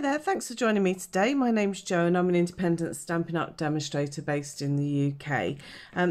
there, thanks for joining me today. My name's Jo and I'm an independent Stampin' Up demonstrator based in the UK.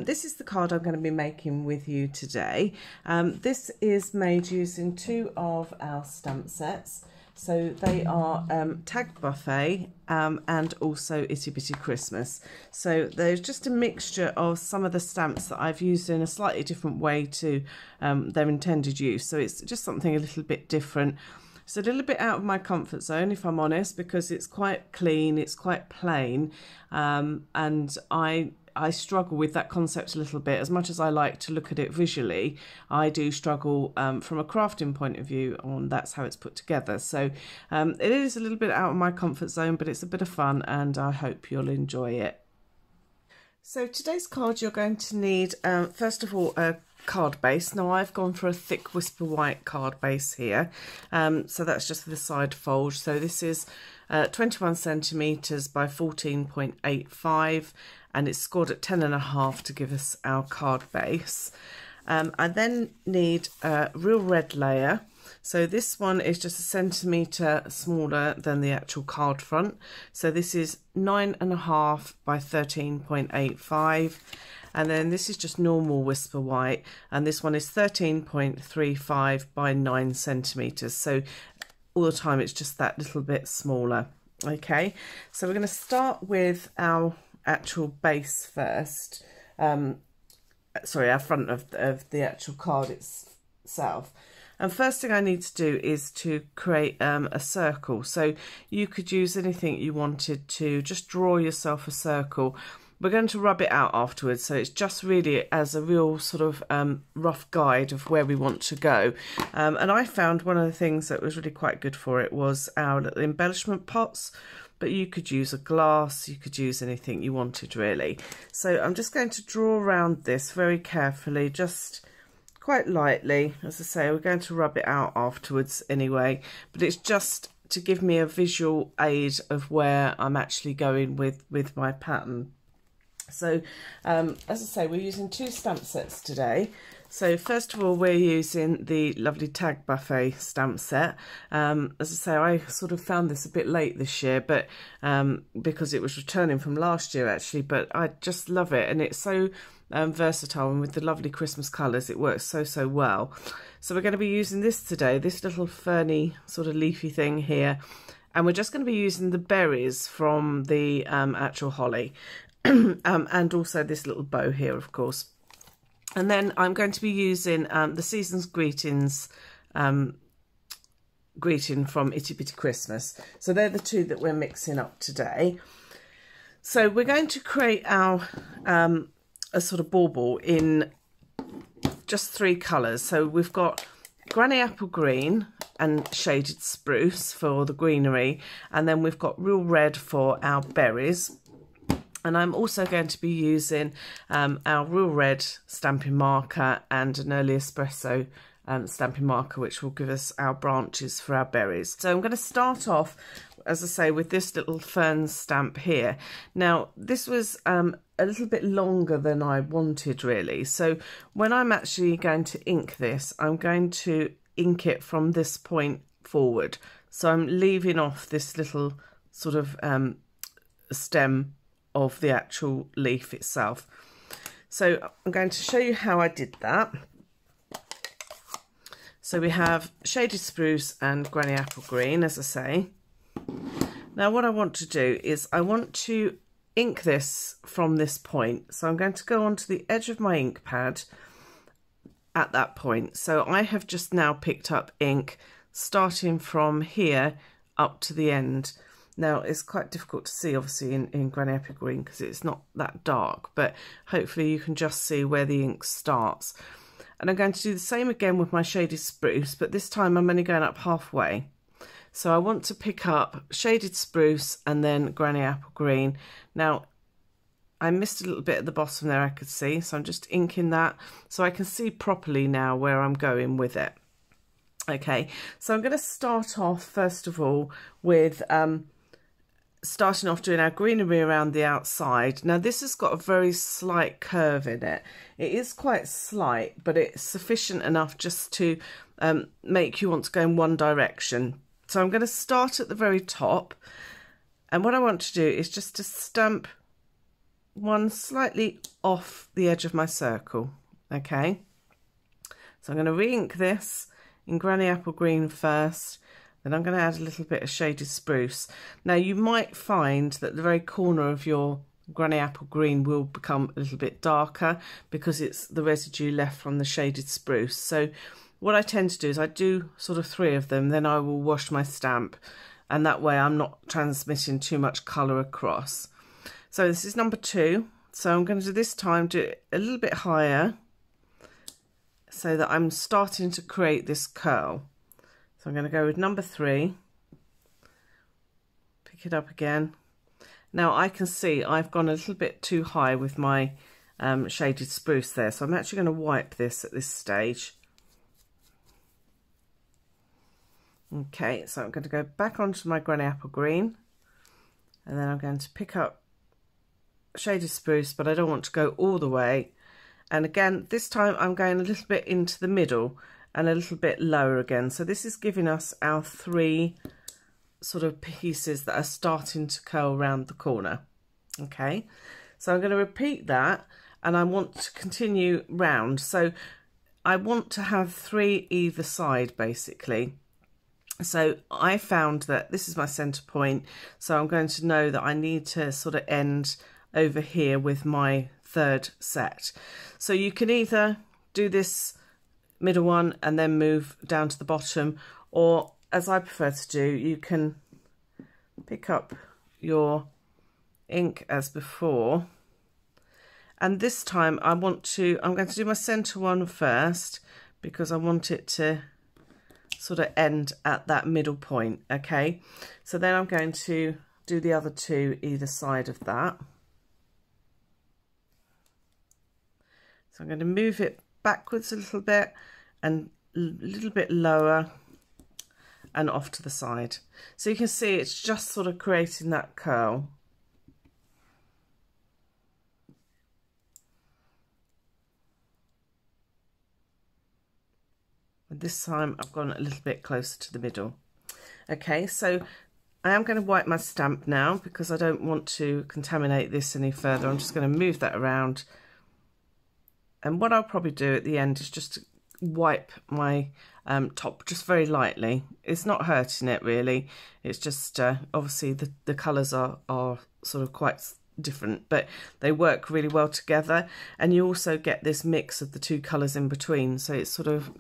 This is the card I'm going to be making with you today. This is made using two of our stamp sets. So they are Tag Buffet and also Itty Bitty Christmas. So there's just a mixture of some of the stamps that I've used in a slightly different way to their intended use. So it's just something a little bit different. It's a little bit out of my comfort zone, if I'm honest, because it's quite clean, it's quite plain, and I struggle with that concept a little bit. As much as I like to look at it visually, I do struggle from a crafting point of view on that's how it's put together. So it is a little bit out of my comfort zone, but it's a bit of fun and I hope you'll enjoy it. So today's card you're going to need, first of all, a card base. Now I've gone for a thick Whisper White card base here, so that's just for the side fold. So this is 21 centimeters by 14.85 and it's scored at 10.5 to give us our card base. I then need a real red layer. So this one is just 1 centimeter smaller than the actual card front. So this is 9.5 by 13.85. And then this is just normal Whisper White, and this one is 13.35 by 9 centimeters. So all the time it's just that little bit smaller. Okay, so we're going to start with our actual base first. Sorry, our front of the actual card itself. And first thing I need to do is to create a circle. So you could use anything you wanted to, just draw yourself a circle. We're going to rub it out afterwards, so it's just really as a real sort of rough guide of where we want to go. And I found one of the things that was really quite good for it was our little embellishment pots, but you could use a glass, you could use anything you wanted really. So I'm just going to draw around this very carefully, just quite lightly. As I say, we're going to rub it out afterwards anyway, but it's just to give me a visual aid of where I'm actually going with my pattern. So as I say, we're using two stamp sets today. So first of all, we're using the lovely Tag Buffet stamp set. As I say, I sort of found this a bit late this year, but because it was returning from last year actually, but I just love it, and it's so versatile, and with the lovely Christmas colours it works so well. So we're going to be using this today, this little ferny sort of leafy thing here, and we're just going to be using the berries from the actual holly. And also this little bow here, of course. And then I'm going to be using the Season's Greetings greeting from Itty Bitty Christmas. So they're the two that we're mixing up today. So we're going to create our a sort of bauble in just 3 colours. So we've got Granny Apple Green and Shaded Spruce for the greenery, and then we've got Real Red for our berries. And I'm also going to be using our Real Red stamping marker and an Early Espresso stamping marker, which will give us our branches for our berries. So I'm going to start off, as I say, with this little fern stamp here. Now, this was a little bit longer than I wanted, really. So when I'm actually going to ink this, I'm going to ink it from this point forward. So I'm leaving off this little sort of stem of the actual leaf itself. So I'm going to show you how I did that. So we have Shaded Spruce and Granny Apple Green, as I say. Now what I want to do is I want to ink this from this point. So I'm going to go onto the edge of my ink pad at that point. So I have just now picked up ink starting from here up to the end. Now, it's quite difficult to see, obviously, in Granny Apple Green because it's not that dark, but hopefully you can just see where the ink starts. And I'm going to do the same again with my Shaded Spruce, but this time I'm only going up halfway. So I want to pick up Shaded Spruce and then Granny Apple Green. Now, I missed a little bit at the bottom there, I could see, so I'm just inking that so I can see properly now where I'm going with it. Okay, so I'm going to start off, first of all, with starting off doing our greenery around the outside. Now this has got a very slight curve in it. It is quite slight, but it's sufficient enough just to make you want to go in one direction So I'm going to start at the very top, and what I want to do is just to stamp one slightly off the edge of my circle. Okay, so I'm going to re-ink this in Granny Apple Green first, then I'm going to add a little bit of shaded spruce. Now you might find that the very corner of your Granny Apple Green will become a little bit darker because it's the residue left from the shaded spruce. So what I tend to do is I do sort of 3 of them, then I will wash my stamp, and that way I'm not transmitting too much colour across. So this is number 2. So I'm going to this time do it a little bit higher so that I'm starting to create this curl. So I'm going to go with number 3, pick it up again. Now I can see I've gone a little bit too high with my shaded spruce there, so I'm actually going to wipe this at this stage. Okay, so I'm going to go back onto my Granny Apple Green, and then I'm going to pick up shaded spruce, but I don't want to go all the way. And again, this time I'm going a little bit into the middle and a little bit lower again. So this is giving us our 3 sort of pieces that are starting to curl around the corner. Okay, so I'm going to repeat that, and I want to continue round. So I want to have 3 either side basically. So I found that this is my center point, so I'm going to know that I need to sort of end over here with my 3rd set. So you can either do this middle one and then move down to the bottom, or as I prefer to do, you can pick up your ink as before, and this time I'm going to do my center one first because I want it to sort of end at that middle point. Okay, so then I'm going to do the other 2 either side of that. So I'm going to move it backwards a little bit and a little bit lower and off to the side. So you can see it's just sort of creating that curl. And this time I've gone a little bit closer to the middle. Okay, so I am going to wipe my stamp now because I don't want to contaminate this any further. I'm just going to move that around. And what I'll probably do at the end is just to wipe my top just very lightly. It's not hurting it really. It's just obviously the colours are sort of quite different, but they work really well together, and you also get this mix of the 2 colours in between, so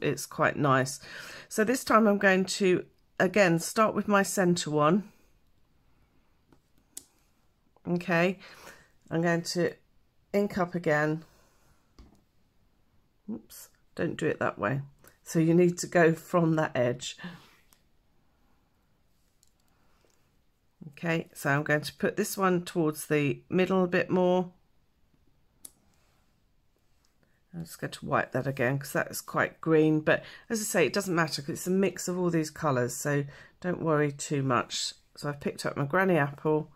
it's quite nice. So this time I'm going to again start with my centre one. Okay, I'm going to ink up again. Oops, don't do it that way. So you need to go from that edge. Okay, so I'm going to put this one towards the middle a bit more. I'm just going to wipe that again because that is quite green, but as I say, it doesn't matter because it's a mix of all these colours, so don't worry too much. So I've picked up my Granny Apple,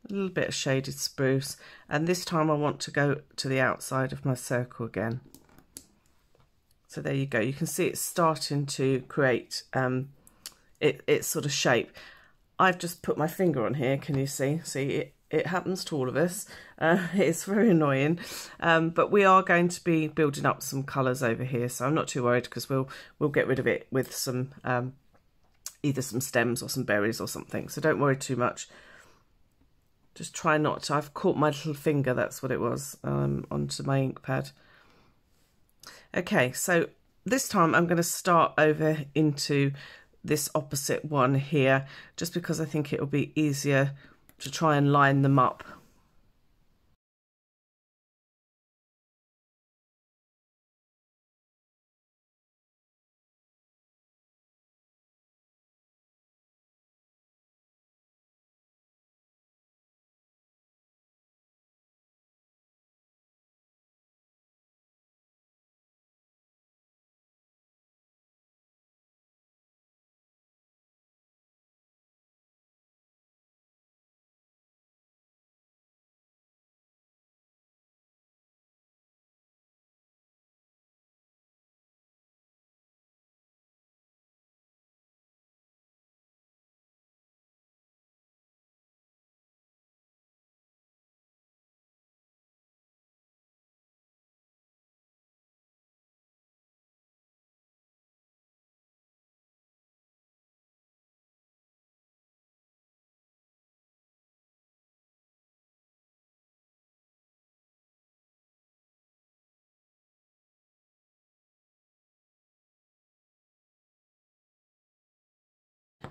a little bit of shaded spruce, and this time I want to go to the outside of my circle again. So there you go, you can see it's starting to create its sort of shape. I've just put my finger on here, can you see? See, it happens to all of us. It's very annoying, but we are going to be building up some colours over here, so I'm not too worried because we'll get rid of it with some either some stems or some berries or something, so don't worry too much. Just try not to. I've caught my little finger, that's what it was, onto my ink pad. Okay, so this time I'm going to start over into this opposite one here, just because I think it will be easier to try and line them up.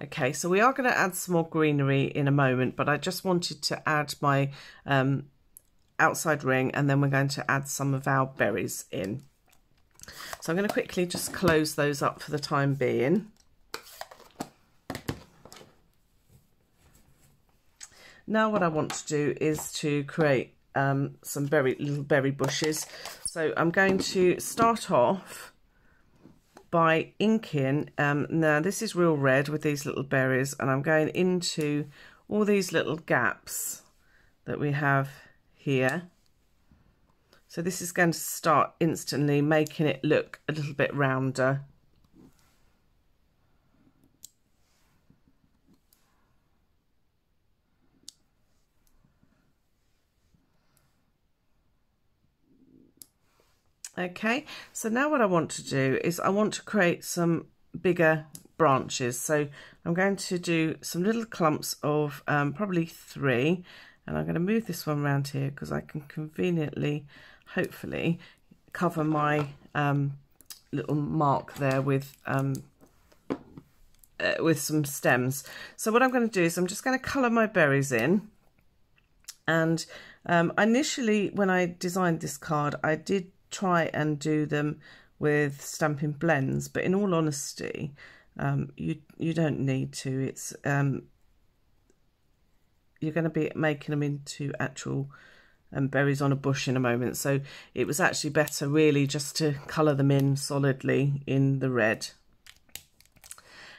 Okay, so we are going to add some more greenery in a moment, but I just wanted to add my outside ring, and then we're going to add some of our berries in. So I'm going to quickly just close those up for the time being. Now what I want to do is to create some little berry bushes. So I'm going to start off by inking, now this is real red with these little berries, and I'm going into all these little gaps that we have here. So this is going to start instantly making it look a little bit rounder. Okay, so now what I want to do is I want to create some bigger branches. So I'm going to do some little clumps of probably 3, and I'm going to move this one around here because I can conveniently, hopefully, cover my little mark there with some stems. So what I'm going to do is I'm just going to colour my berries in. And initially, when I designed this card, I did try and do them with Stampin' Blends, but in all honesty, you don't need to. It's you're going to be making them into actual berries on a bush in a moment, so it was actually better really just to colour them in solidly in the red.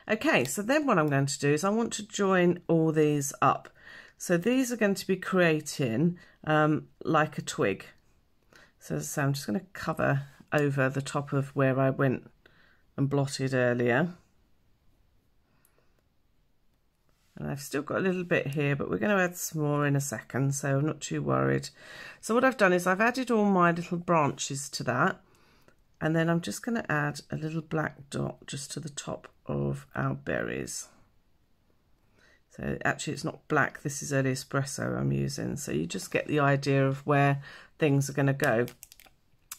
Okay, so then what I'm going to do is I want to join all these up. So these are going to be creating like a twig. So as I say, I'm just going to cover over the top of where I went and blotted earlier. And I've still got a little bit here, but we're going to add some more in a second, so I'm not too worried. So what I've done is I've added all my little branches to that. And then I'm just going to add a little black dot just to the top of our berries. So actually it's not black, this is early espresso I'm using. So you just get the idea of where things are going to go.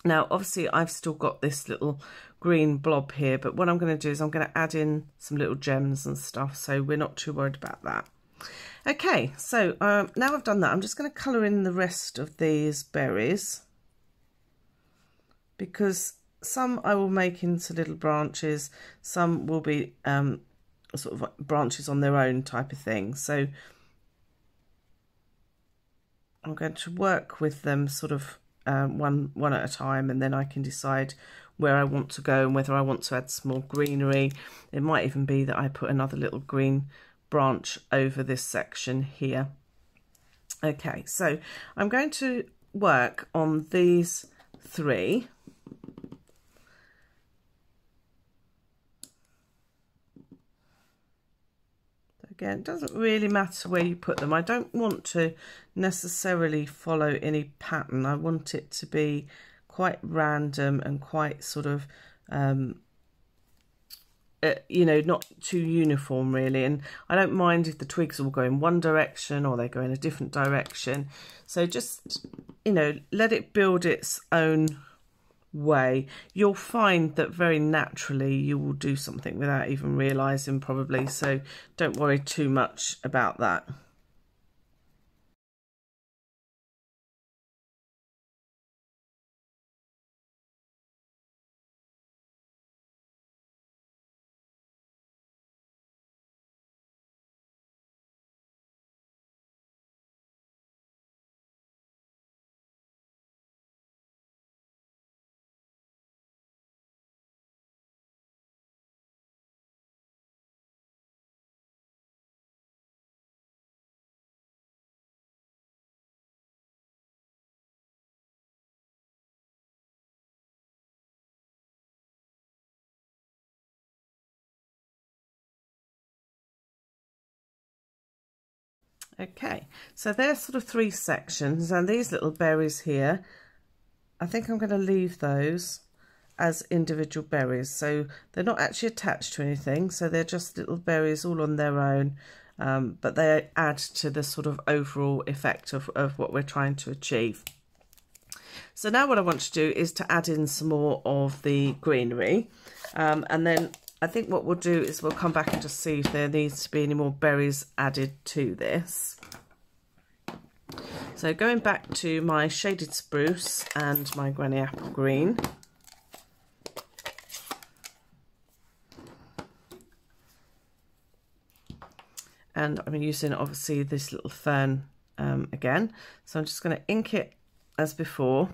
Now obviously I've still got this little green blob here, but what I'm going to do is I'm going to add in some little gems and stuff, so we're not too worried about that. Okay, so now I've done that, I'm just going to colour in the rest of these berries, because some I will make into little branches, some will be sort of like branches on their own type of thing. So I'm going to work with them sort of one at a time, and then I can decide where I want to go and whether I want to add some more greenery. It might even be that I put another little green branch over this section here. Okay, so I'm going to work on these 3. Again, it doesn't really matter where you put them. I don't want to necessarily follow any pattern. I want it to be quite random and quite sort of, you know, not too uniform really. And I don't mind if the twigs all go in one direction or they go in a different direction. So just, you know, let it build its own way. You'll find that very naturally you will do something without even realizing probably, so don't worry too much about that. Okay, so there's sort of 3 sections, and these little berries here, I think I'm going to leave those as individual berries. So they're not actually attached to anything, so they're just little berries all on their own, but they add to the sort of overall effect of what we're trying to achieve. So now what I want to do is to add in some more of the greenery, and then I think what we'll do is we'll come back and just see if there needs to be any more berries added to this. So going back to my shaded spruce and my granny apple green. And I'm using obviously this little fern again. So I'm just going to ink it as before.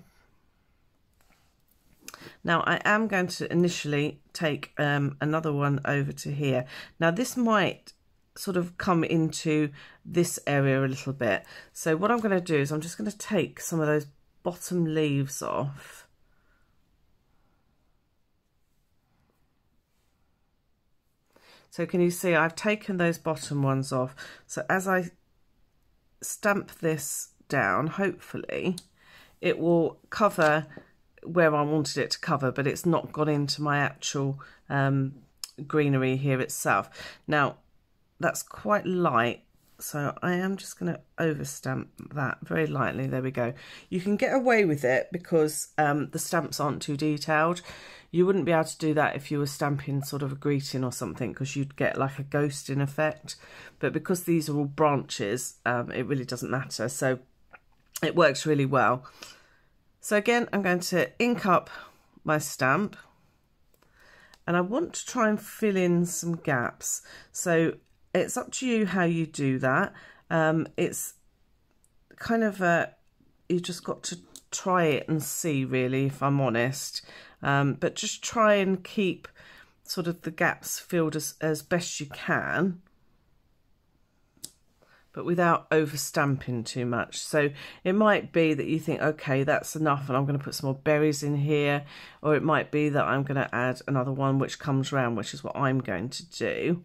Now I am going to initially take another one over to here. Now this might sort of come into this area a little bit. So what I'm going to do is I'm just going to take some of those bottom leaves off. So can you see I've taken those bottom ones off. So as I stamp this down, hopefully it will cover where I wanted it to cover, but it's not gone into my actual greenery here itself. Now that's quite light, so I am just going to overstamp that very lightly. There we go. You can get away with it because the stamps aren't too detailed. You wouldn't be able to do that if you were stamping sort of a greeting or something, because you'd get like a ghosting effect. But because these are all branches, it really doesn't matter. So it works really well. So again, I'm going to ink up my stamp, and I want to try and fill in some gaps. So it's up to you how you do that. It's kind of you just got to try it and see, really, if I'm honest. But just try and keep sort of the gaps filled as best you can, but without over stamping too much. So it might be that you think, okay, that's enough and I'm going to put some more berries in here, or it might be that I'm going to add another one which comes round, which is what I'm going to do.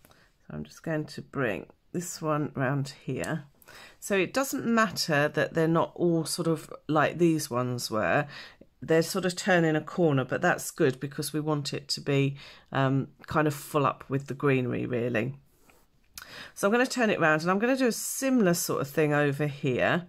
So I'm just going to bring this one round here. So it doesn't matter that they're not all sort of like these ones were. They're sort of turning a corner, but that's good because we want it to be kind of full up with the greenery, really. So I'm going to turn it round, and I'm going to do a similar sort of thing over here.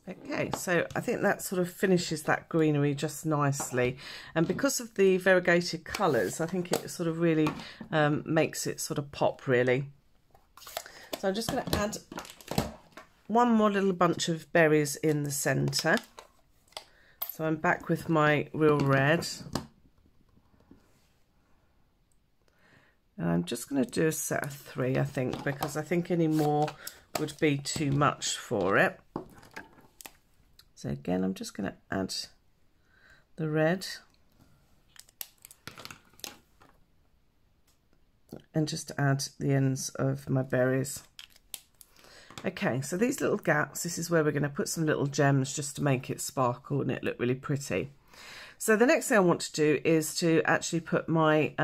Okay, so I think that sort of finishes that greenery just nicely, and because of the variegated colours, I think it sort of really makes it sort of pop, really. So I'm just going to add one more little bunch of berries in the centre. So I'm back with my real red, and I'm just going to do a set of 3, I think, because I think any more would be too much for it. So again, I'm just going to add the red and just add the ends of my berries. Okay, so these little gaps, this is where we're going to put some little gems just to make it sparkle and it look really pretty. So the next thing I want to do is to actually put my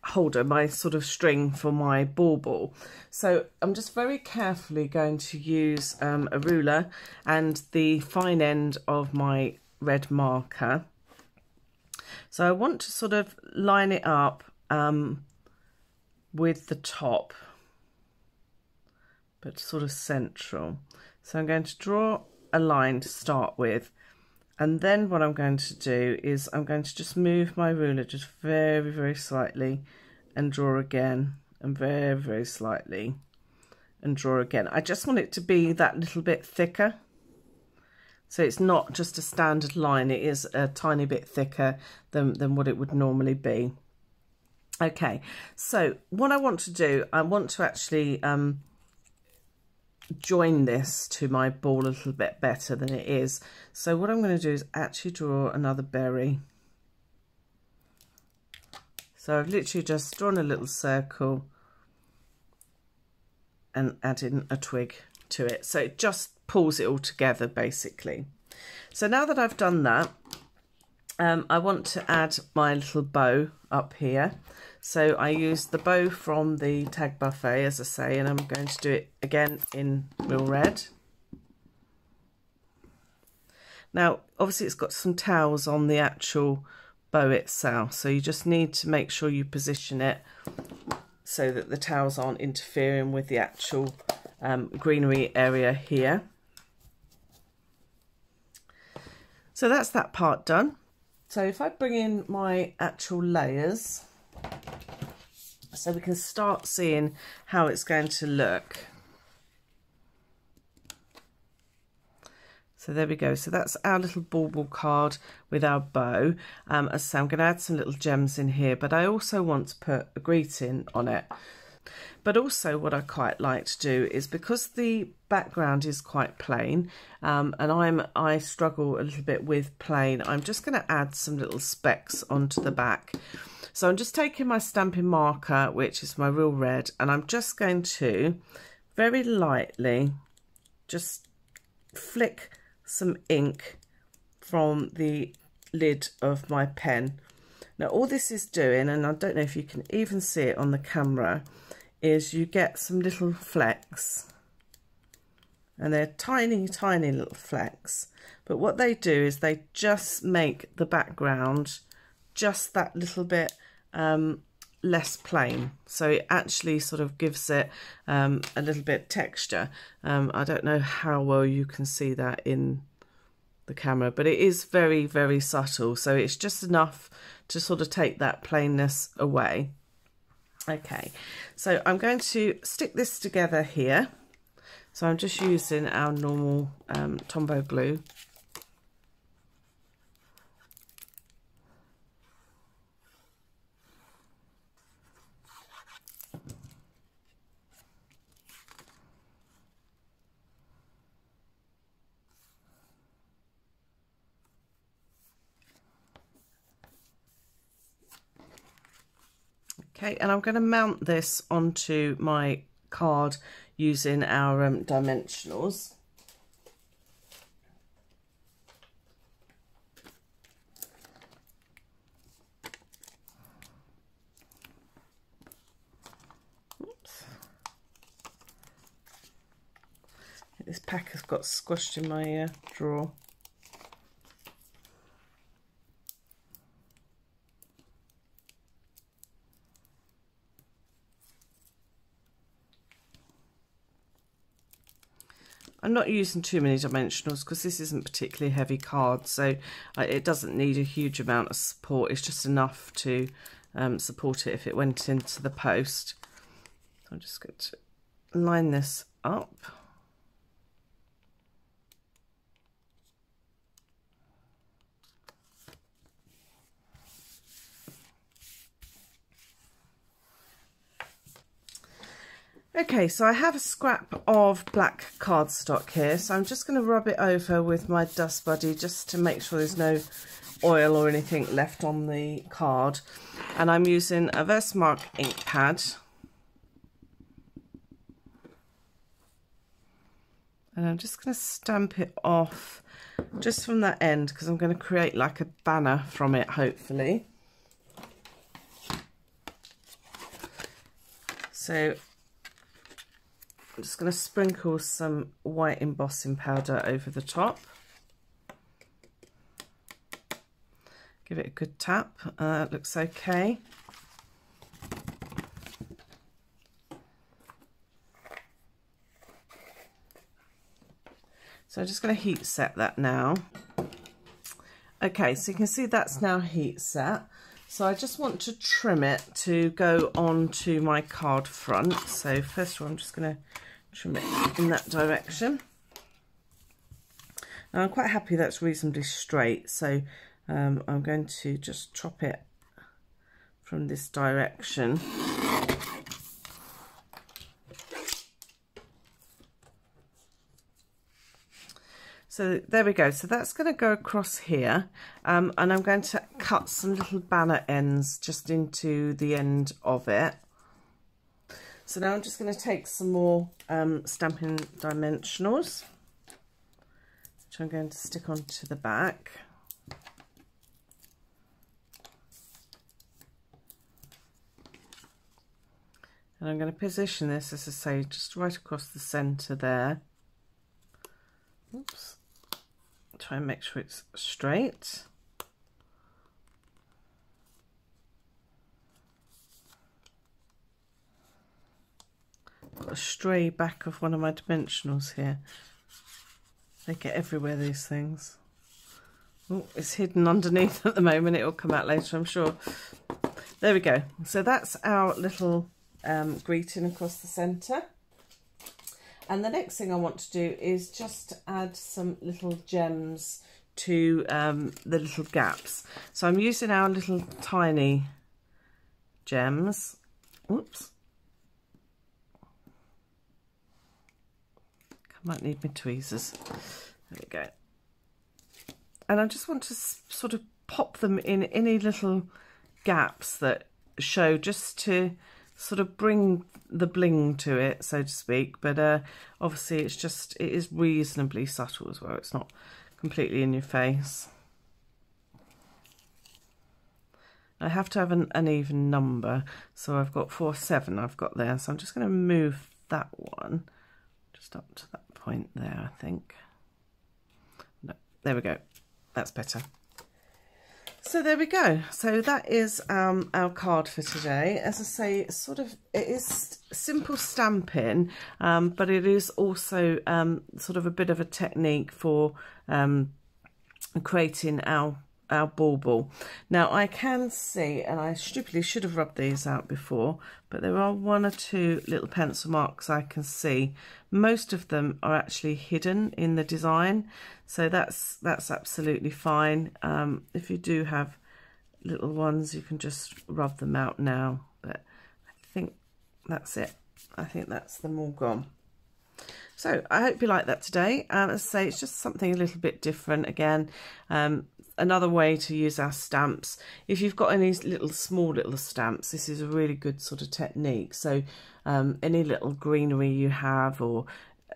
holder, my sort of string for my bauble. So I'm just very carefully going to use a ruler and the fine end of my red marker. So I want to sort of line it up with the top, but sort of central. So I'm going to draw a line to start with, and then what I'm going to do is I'm going to just move my ruler just very, very slightly and draw again, and very, very slightly and draw again. I just want it to be that little bit thicker. So it's not just a standard line, it is a tiny bit thicker than what it would normally be. Okay, so what I want to do, I want to actually join this to my ball a little bit better than it is. So what I'm going to do is actually draw another berry. So I've literally just drawn a little circle and add in a twig to it. So it just pulls it all together basically. So now that I've done that, I want to add my little bow up here. So I used the bow from the tag buffet, as I say, and I'm going to do it again in real red. Now, obviously it's got some tails on the actual bow itself, so you just need to make sure you position it so that the tails aren't interfering with the actual greenery area here. So that's that part done. So if I bring in my actual layers, so we can start seeing how it's going to look. So there we go. So that's our little bauble card with our bow. As I say, I'm going to add some little gems in here, but I also want to put a greeting on it. But also what I quite like to do is, because the background is quite plain, and I struggle a little bit with plain, I'm just going to add some little specks onto the back. So I'm just taking my stamping marker, which is my real red, and I'm just going to very lightly just flick some ink from the lid of my pen. Now all this is doing, and I don't know if you can even see it on the camera, is you get some little flecks, and they're tiny little flecks, but what they do is they just make the background just that little bit less plain, so it actually sort of gives it a little bit texture. I don't know how well you can see that in the camera, but it is very subtle, so it's just enough to sort of take that plainness away. Okay, so I'm going to stick this together here. So I'm just using our normal Tombow glue. Okay, and I'm going to mount this onto my card using our dimensionals. Oops. This pack has got squashed in my drawer. I'm not using too many dimensionals because this isn't particularly heavy card, so it doesn't need a huge amount of support. It's just enough to support it if it went into the post. So I'm just going to line this up. Okay, so I have a scrap of black cardstock here, so I'm just going to rub it over with my dust buddy just to make sure there's no oil or anything left on the card. And I'm using a Versamark ink pad. And I'm just going to stamp it off just from that end because I'm going to create like a banner from it, hopefully. So I'm just going to sprinkle some white embossing powder over the top. Give it a good tap. It looks okay. So I'm just going to heat set that now. Okay, so you can see that's now heat set. So I just want to trim it to go onto my card front. So first of all, I'm just going to trim it in that direction. Now I'm quite happy that's reasonably straight, so I'm going to just chop it from this direction. So there we go. So that's going to go across here, and I'm going to cut some little banner ends just into the end of it. So now I'm just going to take some more Stampin' Dimensionals, which I'm going to stick onto the back. And I'm going to position this, as I say, just right across the centre there. Oops. Try and make sure it's straight. Got a stray back of one of my dimensionals here. They get everywhere, these things. Oh, it's hidden underneath at the moment. It will come out later, I'm sure. There we go. So that's our little greeting across the centre. And the next thing I want to do is just add some little gems to the little gaps. So I'm using our little tiny gems. Oops. I might need my tweezers. There we go. And I just want to sort of pop them in any little gaps that show, just to sort of bring the bling to it, so to speak. But obviously it is reasonably subtle as well. It's not completely in your face. I have to have an even number, so I've got 4, 7 I've got there. So I'm just going to move that one just up to that point there, I think. No, there we go. That's better. So there we go. So that is our card for today. As I say, it is simple stamping, but it is also sort of a bit of a technique for creating our bauble. Now I can see, and I stupidly should have rubbed these out before, but there are 1 or 2 little pencil marks I can see. Most of them are actually hidden in the design, so that's absolutely fine. If you do have little ones, you can just rub them out now, but I think that's it. I think that's them all gone. So I hope you like that today. As I say, it's just something a little bit different again. Another way to use our stamps. If you've got any small little stamps, this is a really good sort of technique. So any little greenery you have, or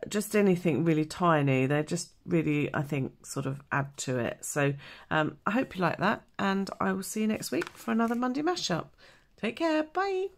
just anything really tiny, they're just really, I think, sort of add to it. So I hope you like that, and I will see you next week for another Monday mashup. Take care. Bye.